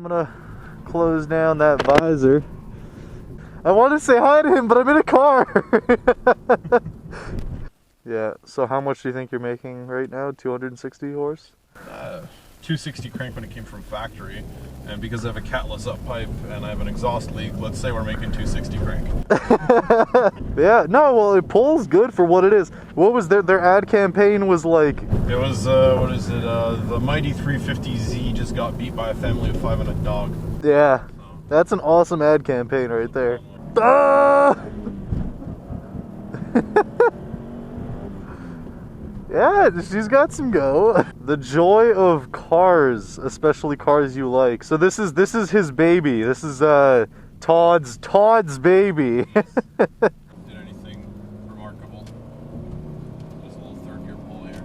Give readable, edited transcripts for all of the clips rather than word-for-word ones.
gonna close down that visor. I want to say hi to him, but I'm in a car. Yeah, so how much do you think you're making right now? 260 horse? 260 crank when it came from factory, and because I have a catless up pipe and I have an exhaust leak, let's say we're making 260 crank. Yeah, no, well, it pulls good for what it is. What was their ad campaign was like? It was, what is it, the mighty 350Z just got beat by a family of 5 and a dog. Yeah, that's an awesome ad campaign right there. Ah! Yeah, she's got some go. The joy of cars, especially cars you like. So this is his baby. This is Todd's baby. Did anything remarkable? Just a little third gear pull here.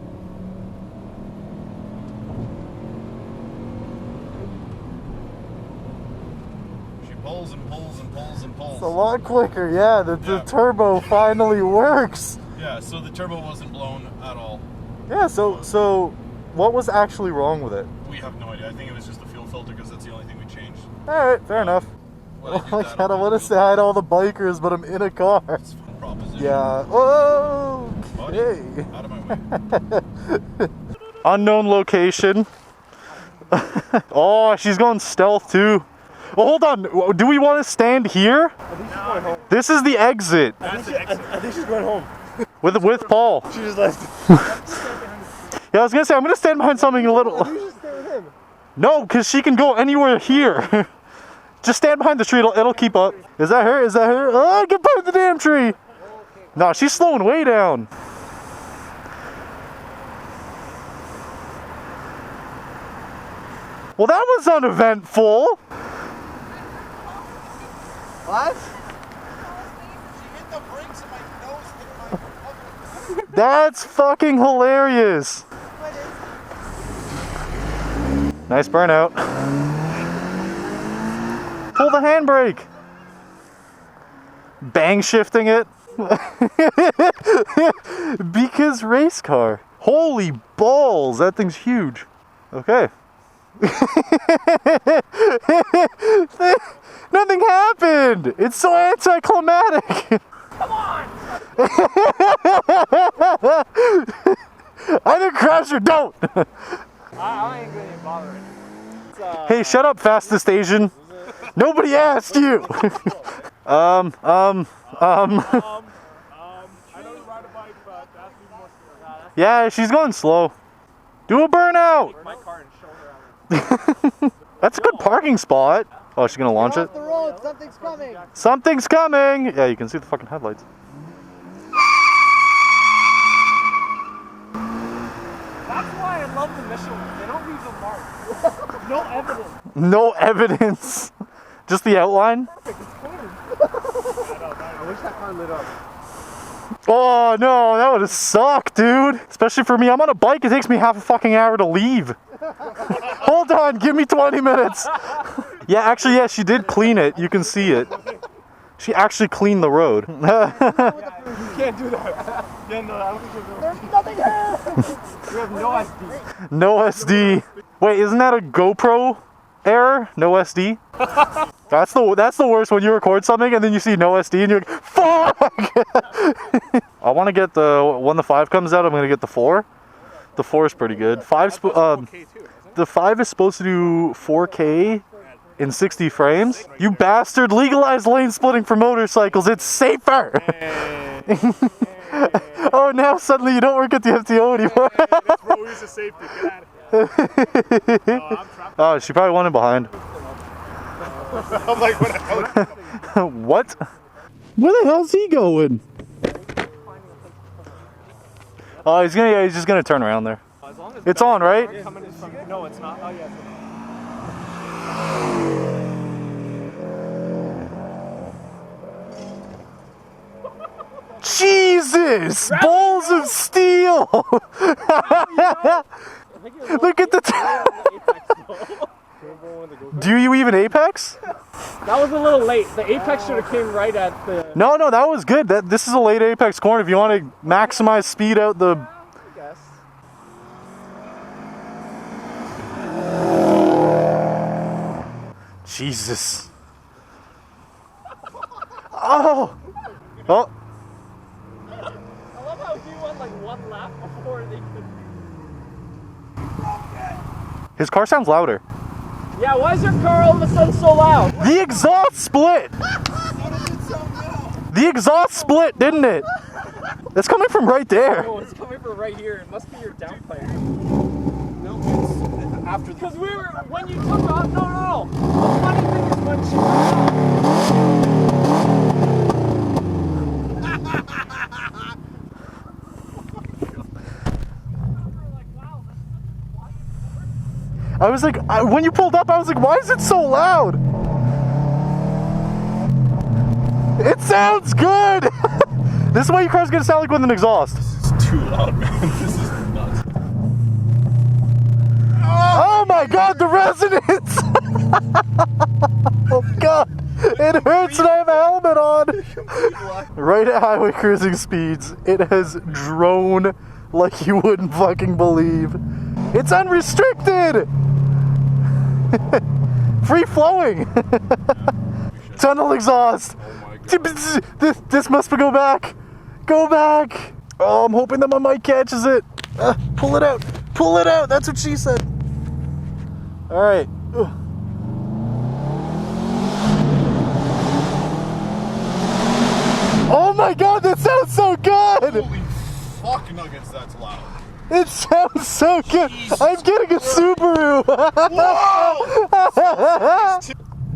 She pulls and pulls and pulls and pulls. It's a lot quicker, yeah. The turbo finally works. Yeah, so the turbo wasn't blown at all. Yeah, so what was actually wrong with it? We have no idea. I think it was just the fuel filter because that's the only thing we changed. Alright, fair enough. Well, I kinda want to say hi to all the bikers, but I'm in a car. It's a fun proposition. Yeah. Oh, okay. Buddy, out of my way. Unknown location. Oh, she's going stealth too. Well, hold on. Do we want to stand here? I think she's going home. This is the exit. I think she's going home. With Paul. She just left. Yeah, I was gonna say I'm gonna stand behind something a little. You should stay with him. No, because she can go anywhere here. Just stand behind the tree. It'll keep up. Is that her? Is that her? Oh, get behind the damn tree. No, she's slowing way down. Well, that was uneventful. What? That's fucking hilarious. Nice burnout. Pull the handbrake. Bang shifting it. Because race car. Holy balls, that thing's huge. Okay. Nothing happened. It's so anticlimactic. Come on! Either crash or don't. I ain't gonna bother it. Hey, shut up, fastest Asian. Nobody asked you. I know you ride a bike, but that's more slow. Yeah, she's going slow. Do a burnout. My car and shoulder. That's a good parking spot. Oh, she's gonna launch it. Off the road, something's coming. Something's coming. Yeah, you can see the fucking headlights. That's why I love the Michelin. They don't leave a mark. No evidence. No evidence. Just the outline. Perfect. It's clean. I wish that car lit up. Oh no, that would have sucked, dude. Especially for me. I'm on a bike. It takes me half a fucking hour to leave. Hold on, give me 20 minutes. Yeah, actually, yeah, she did clean it. You can see it. She actually cleaned the road. You can't do that. Yeah, no, I don't think there's nothing here. We have no SD. No SD. Wait, isn't that a GoPro error? No SD? That's the worst when you record something and then you see no SD and you're like, fuck! I want to get when the 5 comes out, I'm going to get the 4. The 4 is pretty good. The 5 is supposed to do 4K in 60 frames. You bastard, legalize lane splitting for motorcycles. It's safer. Oh, now suddenly you don't work at the FTO anymore. That's bro, use the safety. Get out of here. No, I'm trapped. Oh, she probably went in behind. I'm like, what the hell? What? Where the hell's he going? Oh, he's just gonna turn around there. It's on, right? No, it's not. Oh, yeah. Jesus! Balls of steel! Look at the Do you even apex? That was a little late. The apex should have came right at the... No, that was good. This is a late apex corner if you want to maximize speed out the... I guess. Jesus. Oh! Oh! I love how he went like one lap before they could. His car sounds louder. Yeah, why is your car all of a sudden so loud? The exhaust split! The exhaust split, didn't it? It's coming from right there. Oh, it's coming from right here. It must be your downpipe. No, it's after the. Because when you took off, no. The funny thing is when she took I was like, when you pulled up, I was like, why is it so loud? It sounds good! This is what your car's gonna sound like with an exhaust. This is too loud, man. This is nuts. Oh my god, the resonance! Oh god, it hurts and I have a helmet on! Right at highway cruising speeds, it has droned like you wouldn't fucking believe. It's unrestricted! Free flowing! Tunnel exhaust! Oh my god. This must go back! Go back! Oh, I'm hoping that my mic catches it. Pull it out! Pull it out! That's what she said. Alright. Oh my god, that sounds so good! Holy fuck nuggets, that's loud. It sounds so good! Jesus I'm getting a Subaru! Whoa!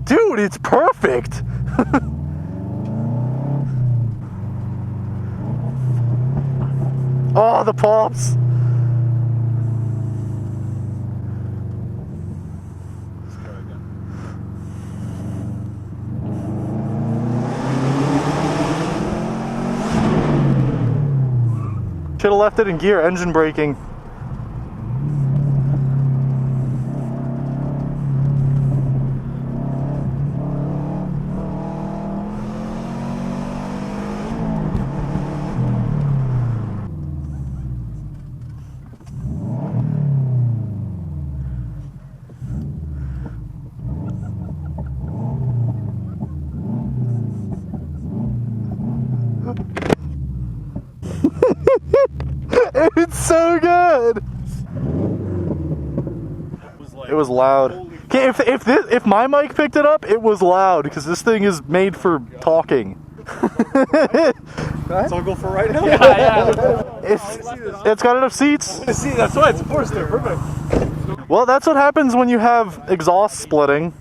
Dude, it's perfect! Oh, the pops! Let's go again. Should have left it in gear, engine braking. It's so good. It was loud. Okay, if my mic picked it up, it was loud because this thing is made for talking. Let's all go for a ride now? Yeah. It's got enough seats. See, that's why it's forced there. Perfect. Well, that's what happens when you have exhaust splitting.